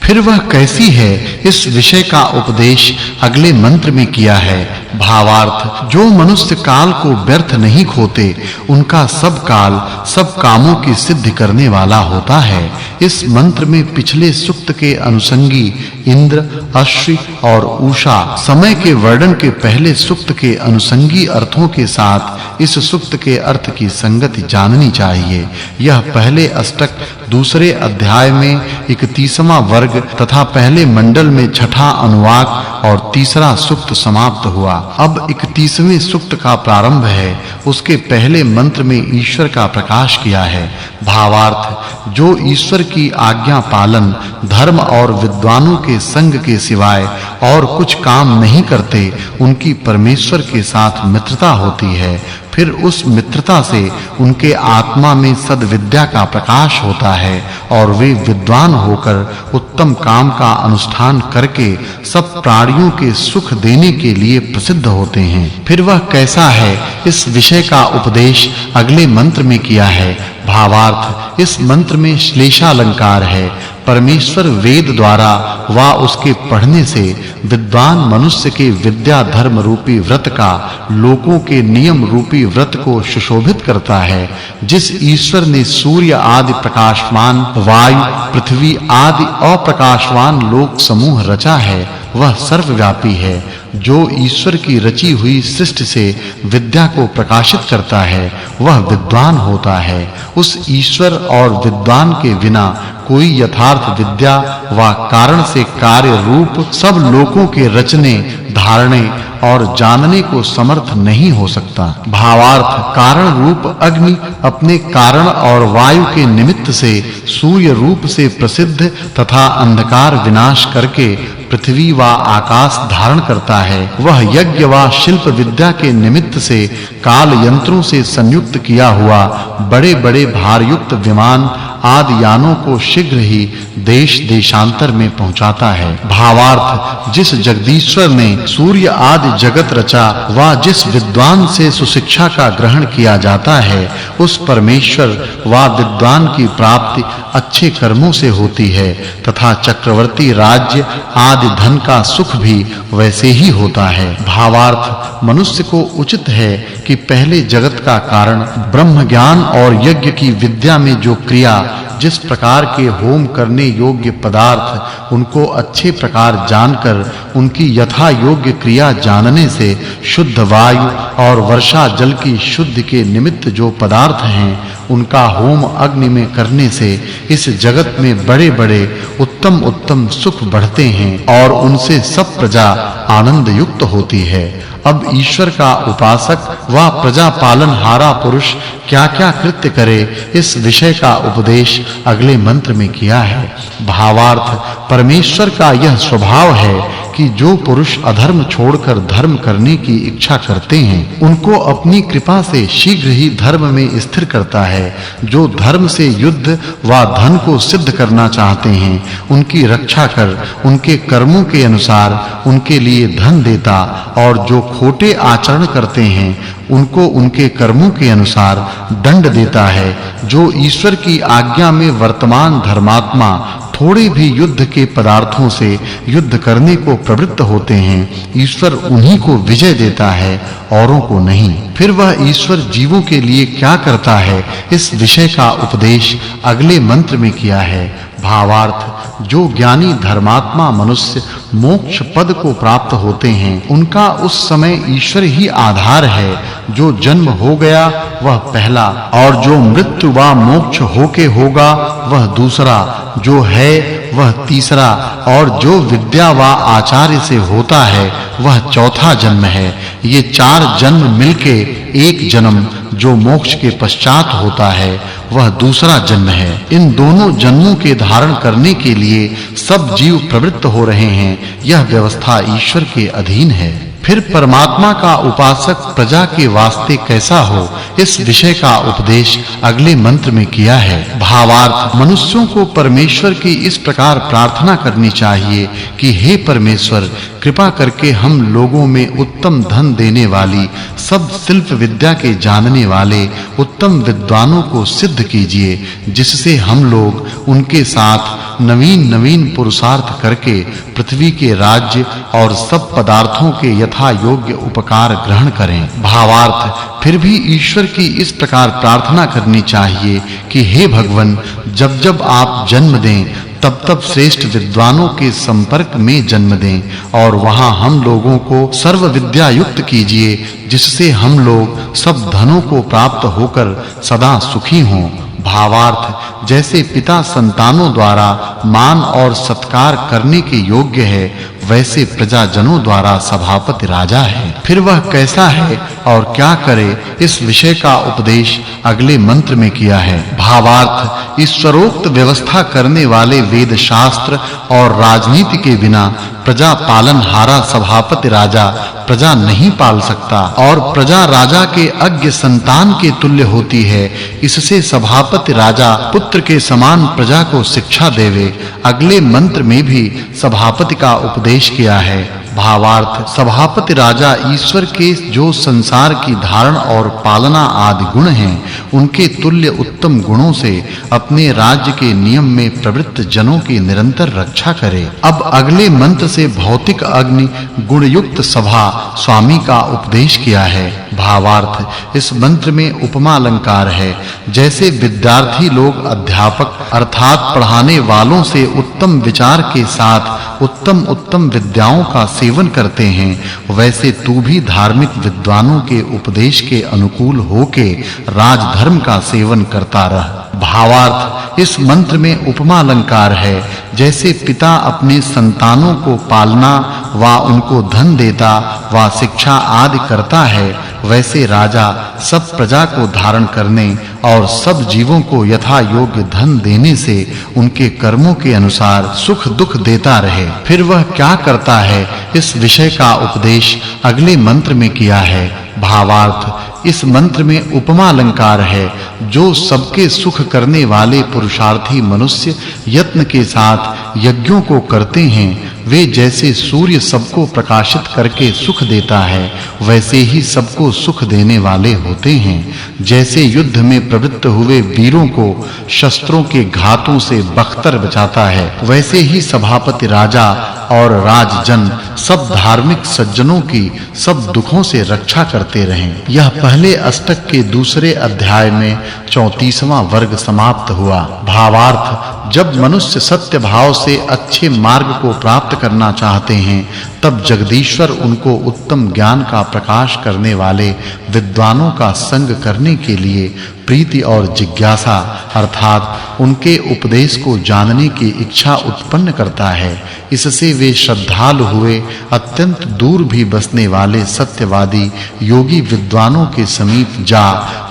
फिर वह कैसी है, इस विषय का उपदेश अगले मंत्र में किया है। भावार्थ, जो मनुष्य काल को व्यर्थ नहीं खोते, उनका सब काल सब कामों की सिद्धि करने वाला होता है। इस मंत्र में पिछले सूक्त के अनुसंगी इंद्र, अश्वि और उषा समय के वर्णन के पहले सूक्त के अनुसंगी अर्थों के साथ इस सूक्त के अर्थ की संगति जाननी चाहिए। यह पहले अष्टक, दूसरे अध्याय में 31वां वर्ग तथा पहले मंडल में छठा अनुवाक और तीसरा सूक्त समाप्त हुआ। अब 31वें सूक्त का प्रारंभ है। उसके पहले मंत्र में ईश्वर का प्रकाश किया है। भावार्थ, जो ईश्वर की आज्ञा पालन, धर्म और विद्वानों के संग के सिवाय और कुछ काम नहीं करते, उनकी परमेश्वर के साथ मित्रता होती है। फिर उस मित्रता से उनके आत्मा में सद्विद्या का प्रकाश होता है और वे विद्वान होकर उत्तम काम का अनुष्ठान करके सब प्राणियों के सुख देने के लिए प्रसिद्ध होते हैं। फिर वह कैसा है, इस विषय का उपदेश अगले मंत्र में किया है। भावार्थ, इस मंत्र में श्लेषालंकार है। परमेश्वर वेद द्वारा वा उसके पढ़ने से विद्वान मनुष्य के विद्या धर्म रूपी व्रत का लोकों के नियम रूपी व्रत को सुशोभित करता है। जिस ईश्वर ने सूर्य आदि प्रकाशमान, वायु, पृथ्वी आदि अप्रकाशवान लोक समूह रचा है, वह सर्वव्यापी है। जो ईश्वर की रची हुई सृष्टि से विद्या को प्रकाशित करता है, वह विद्वान होता है। उस ईश्वर और विद्वान के बिना कोई यथार्थ विद्या व कारण से कार्य रूप सब लोकों के रचने, धारणे और जानने को समर्थ नहीं हो सकता। भावार्थ, कारण रूप अग्नि अपने कारण और वायु के निमित्त से सूर्य रूप से प्रसिद्ध तथा अंधकार विनाश करके पृथ्वी व आकाश धारण करता है। वह यज्ञ व शिल्प विद्या के निमित्त से काल यंत्रों से संयुक्त किया हुआ बड़े-बड़े भारयुक्त विमान आदि यानों को शीघ्र ही देश देशांतर में पहुंचाता है। भावार्थ, जिस जगदीश्वर ने सूर्य आदि जगत रचा व जिस विद्वान से सुशिक्षा का ग्रहण किया जाता है, उस परमेश्वर व विद्वान की प्राप्ति अच्छे कर्मों से होती है तथा चक्रवर्ती राज्य आदि धन का सुख भी वैसे ही होता है। भावार्थ, मनुष्य को उचित है कि पहले जगत का कारण ब्रह्म ज्ञान और यज्ञ की विद्या में जो क्रिया, जिस प्रकार के होम करने योग्य पदार्थ, उनको अच्छे प्रकार जानकर उनकी यथा योग्य क्रिया जानने से शुद्ध वायु और वर्षा जल की शुद्धि के निमित्त जो पदार्थ हैं, उनका होम अग्नि में करने से इस जगत में बड़े-बड़े उत्तम सुख बढ़ते हैं और उनसे सब प्रजा आनंद युक्त होती है। अब ईश्वर का उपासक व प्रजा पालनहारा पुरुष क्या-क्या कृत्य करे, इस विषय का उपदेश अगले मंत्र में किया है। भावार्थ, परमेश्वर का यह स्वभाव है कि जो पुरुष अधर्म छोड़कर धर्म करने की इच्छा करते हैं, उनको अपनी कृपा से शीघ्र ही धर्म में स्थिर करता है। जो धर्म से युद्ध व धन को सिद्ध करना चाहते हैं, उनकी रक्षा कर उनके कर्मों के अनुसार उनके लिए धन देता और जो खोटे आचरण करते हैं, उनको उनके कर्मों के अनुसार दंड देता है। जो ईश्वर की आज्ञा में वर्तमान धर्मात्मा थोड़े भी युद्ध के पदार्थों से युद्ध करने को प्रवृत्त होते हैं, ईश्वर उन्हीं को विजय देता है, औरों को नहीं। फिर वह ईश्वर जीवों के लिए क्या करता है, इस विषय का उपदेश अगले मंत्र में किया है। भावार्थ, जो ज्ञानी धर्मात्मा मनुष्य मोक्ष पद को प्राप्त होते हैं, उनका उस समय ईश्वर ही आधार है। जो जन्म हो गया वह पहला, और जो मृत्यु व मोक्ष होके होगा वह दूसरा, जो है वह तीसरा, और जो विद्या व आचार्य से होता है वह चौथा जन्म है। ये चार जन्म मिलके एक जन्म जो मोक्ष के पश्चात होता है, वह दूसरा जन्म है। इन दोनों जन्मों के धारण करने के लिए सब जीव प्रवृत्त हो रहे हैं। यह व्यवस्था ईश्वर के अधीन है। फिर परमात्मा का उपासक प्रजा के वास्ते कैसा हो, इस विषय का उपदेश अगले मंत्र में किया है। भावार्थ, मनुष्यों को परमेश्वर की इस प्रकार प्रार्थना करनी चाहिए कि हे परमेश्वर, कृपा करके हम लोगों में उत्तम धन देने वाली, सब शिल्प विद्या के जानने वाले उत्तम विद्वानों को सिद्ध कीजिए, जिससे हम लोग उनके साथ नवीन पुरुषार्थ करके पृथ्वी के राज्य और सब पदार्थों के यथा योग्य उपकार ग्रहण करें। भावार्थ, फिर भी ईश्वर की इस प्रकार प्रार्थना करनी चाहिए कि हे भगवान, जब आप जन्म दें तब श्रेष्ठ विद्वानों के संपर्क में जन्म दें और वहां हम लोगों को सर्व विद्या युक्त कीजिए, जिससे हम लोग सब धनों को प्राप्त होकर सदा सुखी हों। भावार्थ, जैसे पिता संतानों द्वारा मान और सत्कार करने के योग्य है, वैसे प्रजाजनों द्वारा सभापति राजा है। फिर वह कैसा है और क्या करे, इस विषय का उपदेश अगले मंत्र में किया है। भावार्थ, ईश्वरोक्त व्यवस्था करने वाले वेद शास्त्र और राजनीति के बिना प्रजा पालनहारा सभापति राजा प्रजा नहीं पाल सकता और प्रजा राजा के अज्ञ संतान के तुल्य होती है। इससे सभापति राजा पुत्र के समान प्रजा को शिक्षा देवे। अगले मंत्र में भी सभापति का उपदेश किया है। भावार्थ, सभापति राजा ईश्वर के जो संसार की धारण और पालना आदि गुण हैं, उनके तुल्य उत्तम गुणों से अपने राज्य के नियम में प्रवृत्त जनों की निरंतर रक्षा करे। अब अगले मंत्र से भौतिक अग्नि गुण युक्त सभा स्वामी का उपदेश किया है। भावार्थ, इस मंत्र में उपमा अलंकार है। जैसे विद्यार्थी लोग अध्यापक अर्थात पढ़ाने वालों से उत्तम विचार के साथ उत्तम विद्याओं का सेवन करते हैं, वैसे तू भी धार्मिक विद्वानों के उपदेश के अनुकूल होके राजधर्म का सेवन करता रह। भावार्थ, इस मंत्र में उपमा अलंकार है। जैसे पिता अपने संतानों को पालना व उनको धन देता व शिक्षा आदि करता है, वैसे राजा सब प्रजा को धारण करने और सब जीवों को यथा योग्य धन देने से उनके कर्मों के अनुसार सुख दुख देता रहे। फिर वह क्या करता है, इस विषय का उपदेश अगले मंत्र में किया है। भावार्थ, इस मंत्र में उपमा अलंकार है। जो सबके सुख करने वाले पुरुषार्थी मनुष्य यत्न के साथ यज्ञों को करते हैं, वे जैसे सूर्य सबको प्रकाशित करके सुख देता है, वैसे ही सबको सुख देने वाले होते हैं। जैसे युद्ध में प्रवृत्त हुए वीरों को शस्त्रों के घातों से बख्तर बचाता है, वैसे ही सभापति राजा और राजजन सब धार्मिक सज्जनों की सब दुखों से रक्षा करते रहें। यह पहले अष्टक के दूसरे अध्याय में 34वां वर्ग समाप्त हुआ। भावार्थ, जब मनुष्य सत्य भाव से अच्छे मार्ग को प्राप्त करना चाहते हैं, तब जगदीश्वर उनको उत्तम ज्ञान का प्रकाश करने वाले विद्वानों का संग करने के लिए प्रीति और जिज्ञासा अर्थात उनके उपदेश को जानने की इच्छा उत्पन्न करता है। इससे वे श्रद्धालु हुए अत्यंत दूर भी बसने वाले सत्यवादी योगी विद्वानों के समीप जा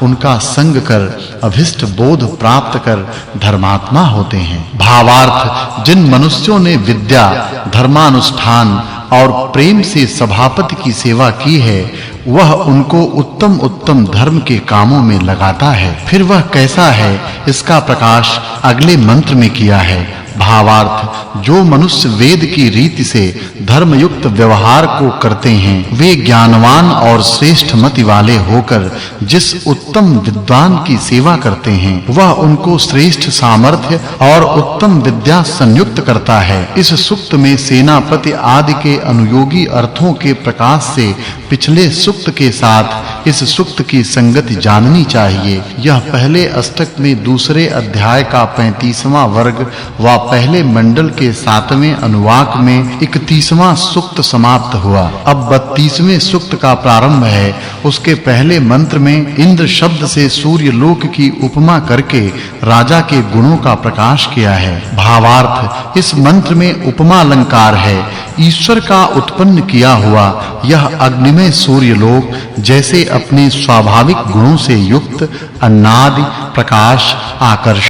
उनका संग कर अभिष्ट बोध प्राप्त कर धर्मात्मा होते हैं। भावार्थ, जिन मनुष्यों ने विद्या, धर्मानुष्ठान और प्रेम से सभापति की सेवा की है, वह उनको उत्तम धर्म के कामों में लगाता है। फिर वह कैसा है, इसका प्रकाश अगले मंत्र में किया है। भावार्थ, जो मनुष्य वेद की रीति से धर्मयुक्त व्यवहार को करते हैं, वे ज्ञानवान और श्रेष्ठ मति वाले होकर जिस उत्तम विद्वान की सेवा करते हैं, वह उनको श्रेष्ठ सामर्थ्य और उत्तम विद्या संयुक्त करता है। इस सूक्त में सेनापति आदि के अनुयोगी अर्थों के प्रकाश से पिछले सूक्त के साथ इस सूक्त की संगति जाननी चाहिए। यह पहले अष्टक में दूसरे अध्याय का 35वां वर्ग व पहले मंडल के 7वें अनुवाक में 31वां सूक्त समाप्त हुआ। अब 32वें सूक्त का प्रारंभ है। उसके पहले मंत्र में इंद्र शब्द से सूर्य लोक की उपमा करके राजा के गुणों का प्रकाश किया है। भावार्थ, इस मंत्र में उपमा अलंकार है। ईश्वर का उत्पन्न किया हुआ यह अग्निमय सूर्य लोक जैसे अपने स्वाभाविक गुणों से युक्त अन्नादि प्रकाश, आकर्षण